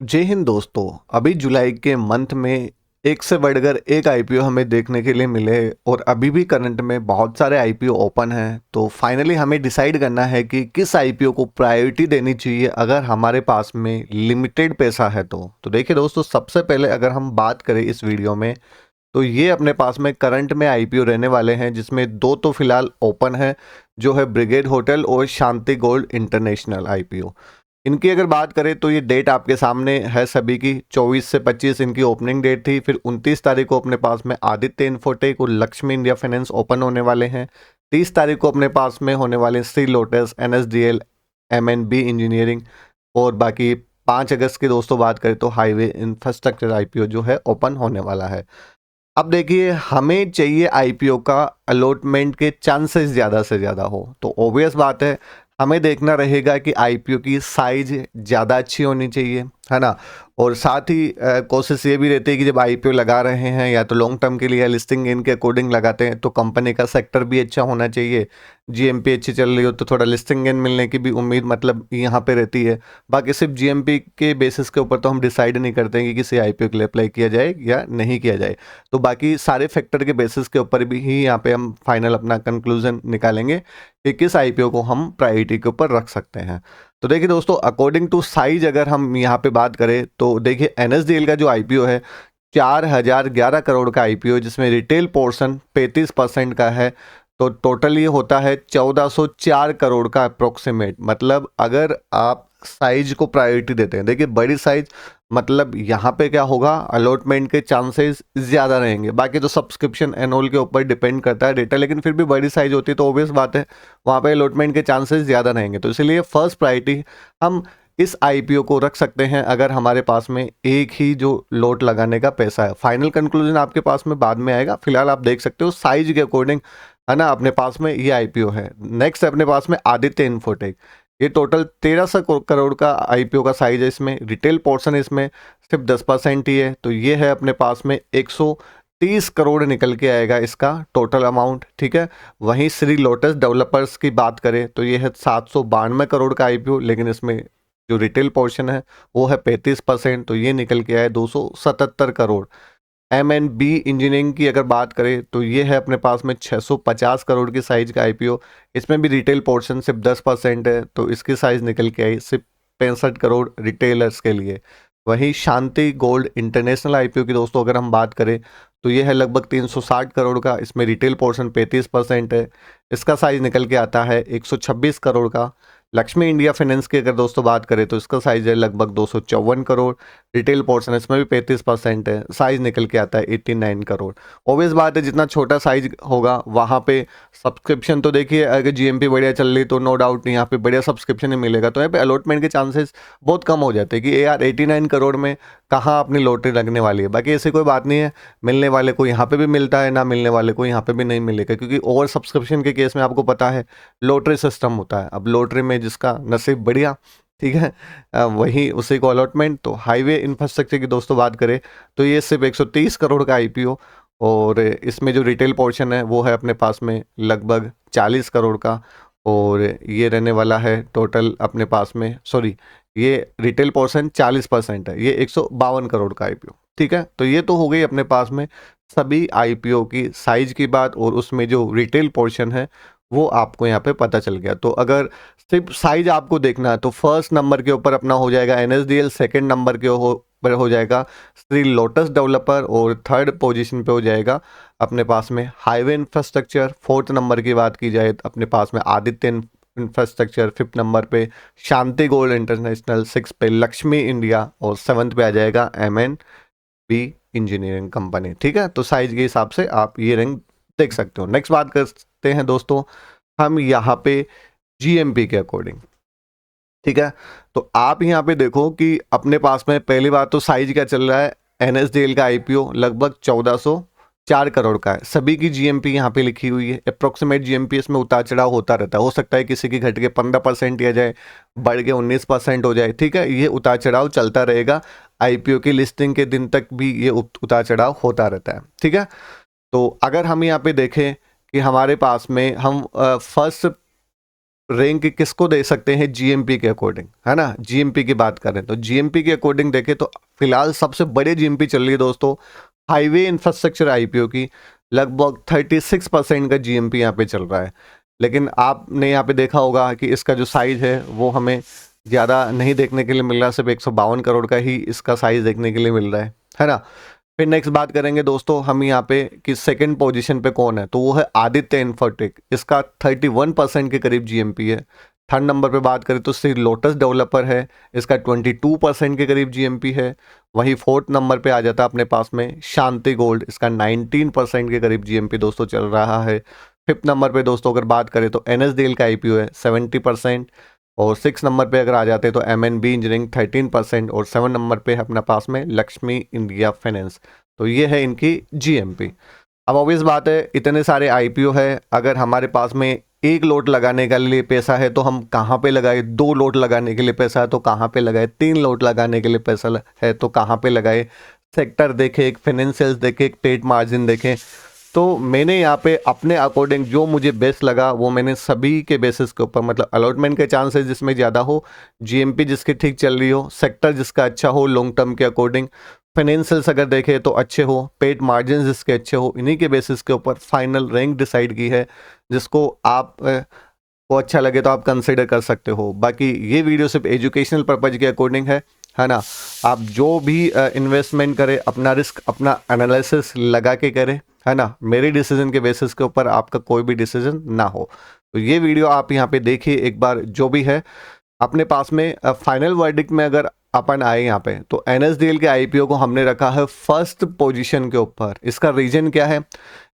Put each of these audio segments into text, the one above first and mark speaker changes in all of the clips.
Speaker 1: जय हिंद दोस्तों। अभी जुलाई के मंथ में एक से बढ़कर एक आईपीओ हमें देखने के लिए मिले और अभी भी करंट में बहुत सारे आईपीओ ओपन हैं। तो फाइनली हमें डिसाइड करना है कि किस आईपीओ को प्रायोरिटी देनी चाहिए अगर हमारे पास में लिमिटेड पैसा है। तो देखिए दोस्तों, सबसे पहले अगर हम बात करें इस वीडियो में, तो ये अपने पास में करंट में आईपीओ रहने वाले हैं, जिसमें दो तो फिलहाल ओपन है, जो है ब्रिगेड होटल और शांति गोल्ड इंटरनेशनल आईपीओ। इनकी अगर बात करें तो ये डेट आपके सामने है सभी की। 24 से 25 इनकी ओपनिंग डेट थी। फिर 29 तारीख को अपने पास में आदित्य इन्फोटेक और लक्ष्मी इंडिया फाइनेंस ओपन होने वाले हैं। 30 तारीख को अपने पास में होने वाले श्री लोटस, एनएसडीएल, एमएनबी इंजीनियरिंग। और बाकी 5 अगस्त की दोस्तों बात करें तो हाईवे इंफ्रास्ट्रक्चर आईपीओ जो है ओपन होने वाला है। अब देखिए, हमें चाहिए आईपीओ का अलॉटमेंट के चांसेस ज़्यादा से ज़्यादा हो। तो ऑब्वियस बात है, हमें देखना रहेगा कि आईपीओ की साइज ज़्यादा अच्छी होनी चाहिए, है ना। और साथ ही कोशिश ये भी रहती है कि जब आईपीओ लगा रहे हैं या तो लॉन्ग टर्म के लिए लिस्टिंग इन के अकॉर्डिंग लगाते हैं, तो कंपनी का सेक्टर भी अच्छा होना चाहिए। जीएमपी अच्छी चल रही हो तो थोड़ा लिस्टिंग इन मिलने की भी उम्मीद मतलब यहाँ पे रहती है। बाकी सिर्फ जीएमपी के बेसिस के ऊपर तो हम डिसाइड नहीं करते हैं कि किसी आईपीओ के लिए अप्लाई किया जाए या नहीं किया जाए। तो बाकी सारे फैक्टर के बेसिस के ऊपर भी ही यहाँ पे हम फाइनल अपना कंक्लूजन निकालेंगे कि किस आईपीओ को हम प्रायोरिटी के ऊपर रख सकते हैं। तो देखिए दोस्तों, अकॉर्डिंग टू साइज अगर हम यहाँ पे बात करें तो देखिए, एनएसडीएल का जो आईपीओ है 4011 करोड़ का आईपीओ, जिसमें रिटेल पोर्शन 35% का है। तो टोटल ये होता है 1404 करोड़ का अप्रोक्सीमेट। मतलब अगर आप साइज को प्रायोरिटी देते हैं, देखिए बड़ी साइज मतलब यहाँ पे क्या होगा, अलॉटमेंट के चांसेस ज़्यादा रहेंगे। बाकी तो सब्सक्रिप्शन एनरोल के ऊपर डिपेंड करता है डेटा, लेकिन फिर भी बड़ी साइज होती है तो ऑब्वियस बात है वहाँ पे अलॉटमेंट के चांसेस ज़्यादा रहेंगे। तो इसलिए फर्स्ट प्रायोरिटी हम इस आईपीओ को रख सकते हैं अगर हमारे पास में एक ही जो लोट लगाने का पैसा है। फाइनल कंक्लूजन आपके पास में बाद में आएगा। फिलहाल आप देख सकते हो साइज के अकॉर्डिंग, है ना, अपने पास में ये आईपीओ है। नेक्स्ट अपने पास में आदित्य इन्फोटेक। ये टोटल 1300 करोड़ का आईपीओ का साइज है। इसमें रिटेल पोर्शन इसमें सिर्फ 10% ही है। तो ये है अपने पास में 130 करोड़ निकल के आएगा इसका टोटल अमाउंट, ठीक है। वहीं श्री लोटस डेवलपर्स की बात करें तो ये है 792 करोड़ का आईपीओ, लेकिन इसमें जो रिटेल पोर्शन है वो है 35%। तो ये निकल के आए 277 crore. M N B engineering की अगर बात करें तो ये है अपने पास में 650 करोड़ की साइज का आईपीओ। इसमें भी रिटेल पोर्शन सिर्फ 10% है। तो इसकी साइज निकल के आई सिर्फ 65 करोड़ रिटेलर्स के लिए। वहीं शांति गोल्ड इंटरनेशनल आईपीओ की दोस्तों अगर हम बात करें तो ये है लगभग 360 करोड़ का। इसमें रिटेल पोर्शन 35% है। इसका साइज निकल के आता है 126 करोड़ का। लक्ष्मी इंडिया फाइनेंस की अगर दोस्तों बात करें तो इसका साइज है लगभग 254 करोड़। रिटेल पोर्शन इसमें भी 35% है। साइज निकल के आता है 89 करोड़। ऑब्वियस बात है, जितना छोटा साइज होगा वहाँ पे सब्सक्रिप्शन तो देखिए, अगर जीएमपी बढ़िया चल रही तो नो डाउट यहाँ पे बढ़िया सब्सक्रिप्शन ही मिलेगा। तो यहाँ पे अलॉटमेंट के चांसेस बहुत कम हो जाते हैं कि यार 89 करोड़ में कहाँ अपनी लॉटरी लगने वाली है। बाकी ऐसी कोई बात नहीं है, मिलने वाले को यहाँ पे भी मिलता है, ना मिलने वाले को यहाँ पे भी नहीं मिलेगा, क्योंकि ओवर सब्सक्रिप्शन के केस में आपको पता है लॉटरी सिस्टम होता है। अब लॉटरी में जिसका नसीब बढ़िया, ठीक है, वही उसी को अलॉटमेंट। तो हाईवे इंफ्रास्ट्रक्चर की दोस्तों बात करें तो ये सिर्फ 130 करोड़ का आईपीओ, और इसमें जो रिटेल पोर्शन है वो है अपने पास में लगभग 40 करोड़ का। और ये रहने वाला है टोटल अपने पास में, सॉरी, ये रिटेल पोर्शन 40% है। ये 152 करोड़ का आईपीओ, ठीक है। तो ये तो हो गई अपने पास में सभी आईपीओ की साइज की बात, और उसमें जो रिटेल पोर्शन है वो आपको यहाँ पे पता चल गया। तो अगर सिर्फ साइज आपको देखना है तो फर्स्ट नंबर के ऊपर अपना हो जाएगा एनएसडीएल, सेकंड नंबर के ऊपर हो जाएगा श्री लोटस डेवलपर, और थर्ड पोजीशन पे हो जाएगा अपने पास में हाईवे इंफ्रास्ट्रक्चर। फोर्थ नंबर की बात की जाए तो अपने पास में आदित्य इंफ्रास्ट्रक्चर, फिफ्थ नंबर पे शांति गोल्ड इंटरनेशनल, सिक्स पे लक्ष्मी इंडिया, और सेवन्थ पे आ जाएगा एमएन बी इंजीनियरिंग कंपनी, ठीक है। तो साइज के हिसाब से आप ये रैंक देख सकते हो। नेक्स्ट बात करते हैं दोस्तों हम यहाँ पे जीएमपी के अकॉर्डिंग, ठीक है। तो आप यहाँ पे देखो कि अपने पास में पहली बात तो साइज क्या चल रहा है। एनएसडीएल का आईपीओ लगभग 1404 करोड़ का है। सभी की जीएमपी यहाँ पे लिखी हुई है। अप्रोक्सीमेट जीएमपी इसमें उतार चढ़ाव होता रहता है। हो सकता है किसी की घट के 15% आ जाए, बढ़ के 19% हो जाए, ठीक है। ये उतार चढ़ाव चलता रहेगा। आईपीओ की लिस्टिंग के दिन तक भी ये उतार चढ़ाव होता रहता है, ठीक है। तो अगर हम यहाँ पे देखें कि हमारे पास में हम फर्स्ट रैंक किसको दे सकते हैं, जीएमपी के अकॉर्डिंग, है ना। जीएमपी की बात करें तो जीएमपी के अकॉर्डिंग देखें तो फिलहाल सबसे बड़े जीएमपी चल रही है दोस्तों हाईवे इंफ्रास्ट्रक्चर आईपीओ की, लगभग 36% का जीएमपी यहाँ पे चल रहा है। लेकिन आपने यहाँ पे देखा होगा कि इसका जो साइज है वो हमें ज़्यादा नहीं देखने के लिए मिल रहा, सिर्फ 152 करोड़ का ही इसका साइज देखने के लिए मिल रहा है ना। फिर नेक्स्ट बात करेंगे दोस्तों हम यहाँ पे कि सेकंड पोजीशन पे कौन है, तो वो है आदित्य इंफ्राटेक, इसका 31% के करीब जीएमपी है। थर्ड नंबर पे बात करें तो श्री लोटस डेवलपर है, इसका 22% के करीब जीएमपी है। वहीं फोर्थ नंबर पे आ जाता है अपने पास में शांति गोल्ड, इसका 19% के करीब जीएमपी दोस्तों चल रहा है। फिफ्थ नंबर पे दोस्तों अगर बात करें तो एनएसडीएल का आईपीओ है 70%। और 6 नंबर पे अगर आ जाते हैं तो एमएनबी इंजीनियरिंग 13%। और 7 नंबर पे है अपने पास में लक्ष्मी इंडिया फाइनेंस। तो ये है इनकी जीएमपी। अब ऑब्वियस बात है इतने सारे आईपीओ है, अगर हमारे पास में एक लोट लगाने के लिए पैसा है तो हम कहाँ पे लगाए, 2 लोट लगाने के लिए पैसा है तो कहाँ पे लगाए, 3 लोट लगाने के लिए पैसा है तो कहाँ पे लगाए, सेक्टर देखे, एक फाइनेंशियल देखे, एक पेड मार्जिन देखें। तो मैंने यहाँ पे अपने अकॉर्डिंग जो मुझे बेस्ट लगा वो मैंने सभी के बेसिस के ऊपर, मतलब अलॉटमेंट के चांसेस जिसमें ज़्यादा हो, जीएमपी जिसकी ठीक चल रही हो, सेक्टर जिसका अच्छा हो लॉन्ग टर्म के अकॉर्डिंग, फाइनेंशियल्स अगर देखें तो अच्छे हो, पेड मार्जिन जिसके अच्छे हो, इन्हीं के बेसिस के ऊपर फाइनल रैंक डिसाइड की है, जिसको आप को अच्छा लगे तो आप कंसिडर कर सकते हो। बाकी ये वीडियो सिर्फ एजुकेशनल पर्पज के अकॉर्डिंग है ना। आप जो भी इन्वेस्टमेंट करें अपना रिस्क अपना एनालिसिस लगा के करें, है ना। मेरे डिसीजन के बेसिस के ऊपर आपका कोई भी डिसीजन ना हो। तो ये वीडियो आप यहाँ पे देखिए एक बार, जो भी है अपने पास में फाइनल वर्डिक्ट में अगर अपन आए यहाँ पे तो एनएसडीएल के आईपीओ को हमने रखा है फर्स्ट पोजीशन के ऊपर। इसका रीजन क्या है,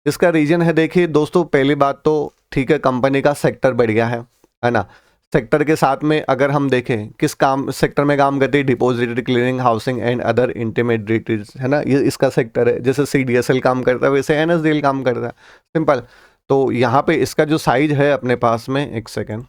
Speaker 1: इसका रीजन है देखिए दोस्तों, पहली बात तो ठीक है कंपनी का सेक्टर बढ़िया है ना। सेक्टर के साथ में अगर हम देखें किस काम सेक्टर में काम करती है, depository clearing housing and other intermediaries, है ना, ये इसका सेक्टर है। जैसे सीडीएसएल काम करता है वैसे एनएसडीएल काम करता है, सिंपल। तो यहाँ पे इसका जो साइज है अपने पास में, एक सेकेंड,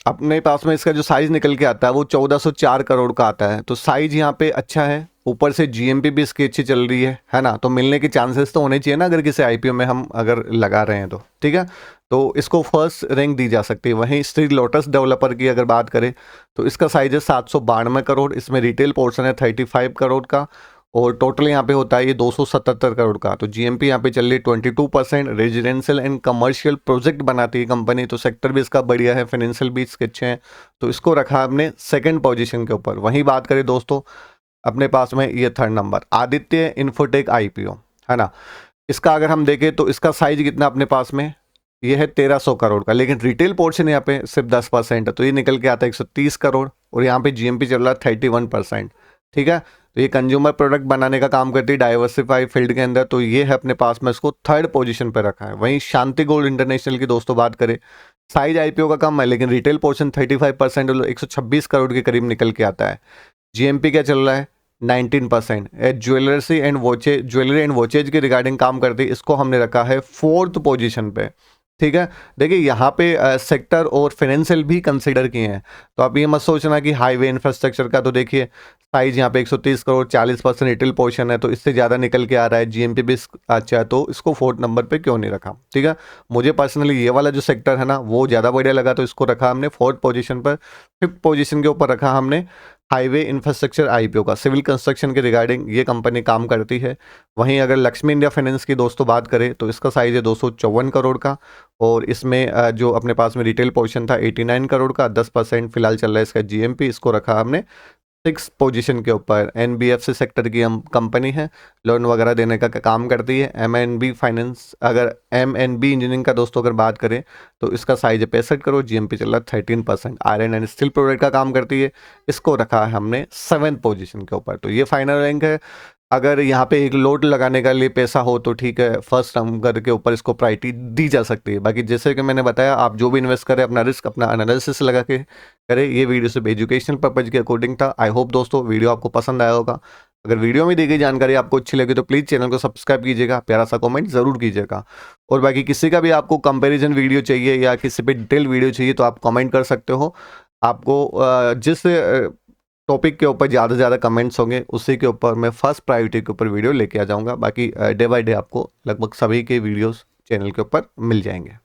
Speaker 1: अपने पास में इसका जो साइज निकल के आता है वो 1404 करोड़ का आता है। तो साइज यहाँ पे अच्छा है, ऊपर से जीएमपी भी इसकी अच्छी चल रही है ना। तो मिलने के चांसेस तो होने चाहिए ना अगर किसी आईपीओ में हम अगर लगा रहे हैं तो, ठीक है। तो इसको फर्स्ट रैंक दी जा सकती है। वहीं श्री लोटस डेवलपर की अगर बात करें तो इसका साइज है 792 करोड़, इसमें रिटेल पोर्शन है 35 करोड़ का, और टोटल यहाँ पे होता है ये 277 करोड़ का। तो जीएमपी यहाँ पे चल रही है 22%। रेजिडेंशियल एंड कमर्शियल प्रोजेक्ट बनाती है कंपनी, तो सेक्टर भी इसका बढ़िया है, फाइनेंशियल भी इसके अच्छे हैं, तो इसको रखा हमने सेकंड पोजीशन के ऊपर। वहीं बात करें दोस्तों अपने पास में ये third number Aditya infotech IPO, है ना। इसका अगर हम देखें तो इसका साइज कितना अपने पास में, ये है 1300 करोड़ का, लेकिन रिटेल पोर्शन यहाँ पे सिर्फ 10% है, तो ये निकल के आता है 130 करोड़। और यहाँ पे जीएमपी चल रहा है 31%, ठीक है। तो ये कंज्यूमर प्रोडक्ट बनाने का काम करती है डाइवर्सिफाई फील्ड के अंदर, तो ये है अपने पास में, इसको थर्ड पोजीशन पे रखा है। वहीं शांति गोल्ड इंटरनेशनल की दोस्तों बात करें, साइज आईपीओ का कम है लेकिन रिटेल पोर्शन 35% 126 करोड़ के करीब निकल के आता है। जीएमपी क्या चल रहा है 19%। ज्वेलरी एंड वॉचेज के रिगार्डिंग काम करती है, इसको हमने रखा है फोर्थ पोजीशन पे, ठीक है। देखिए यहाँ पे सेक्टर और फाइनेंशियल भी कंसिडर किए हैं, तो आप ये मत सोचना कि हाईवे इंफ्रास्ट्रक्चर का, तो देखिए साइज यहाँ पे 130 करोड़ 40% रिटेल पोर्शन है, तो इससे ज़्यादा निकल के आ रहा है। जीएमपी भी अच्छा है, तो इसको फोर्थ नंबर पे क्यों नहीं रखा, ठीक है। मुझे पर्सनली ये वाला जो सेक्टर है ना वो ज़्यादा बढ़िया लगा, तो इसको रखा हमने फोर्थ पोजीशन पर। फिफ्थ पोजीशन के ऊपर रखा हमने हाईवे इंफ्रास्ट्रक्चर आईपीओ का, सिविल कंस्ट्रक्शन के रिगार्डिंग ये कंपनी काम करती है। वहीं अगर लक्ष्मी इंडिया फाइनेंस की दोस्तों बात करें तो इसका साइज है 254 करोड़ का, और इसमें जो अपने पास में रिटेल पोर्शन था 89 करोड़ का, 10% फिलहाल चल रहा है इसका जीएमपी। इसको रखा हमने 6 पोजीशन के ऊपर। एनबीएफसी सेक्टर की हम कंपनी है, लोन वगैरह देने का काम करती है। एमएनबी फाइनेंस, अगर एमएनबी इंजीनियरिंग का दोस्तों अगर बात करें तो इसका साइज है 65 करोड़, जीएमपी चल रहा है 13%। आयरन एंड स्टील प्रोडक्ट का काम करती है, इसको रखा है हमने 7th पोजीशन के ऊपर। तो ये फाइनल रैंक है। अगर यहाँ पे एक लोड लगाने का लिए पैसा हो तो ठीक है, फर्स्ट नंबर के ऊपर इसको प्रायोरिटी दी जा सकती है। बाकी जैसे कि मैंने बताया, आप जो भी इन्वेस्ट करें अपना रिस्क अपना एनालिसिस लगा के करें। ये वीडियो सिर्फ एजुकेशनल पर्पज के अकॉर्डिंग था। आई होप दोस्तों वीडियो आपको पसंद आया होगा। अगर वीडियो में दी गई जानकारी आपको अच्छी लगी तो प्लीज़ चैनल को सब्सक्राइब कीजिएगा, प्यारा सा कमेंट ज़रूर कीजिएगा। और बाकी किसी का भी आपको कंपैरिजन वीडियो चाहिए या किसी पे डिटेल वीडियो चाहिए तो आप कमेंट कर सकते हो। आपको जिस टॉपिक के ऊपर ज़्यादा से ज़्यादा कमेंट्स होंगे उसी के ऊपर मैं फर्स्ट प्रायोरिटी के ऊपर वीडियो लेके आ जाऊँगा। बाकी डे बाय डे आपको लगभग सभी के वीडियोस चैनल के ऊपर मिल जाएंगे।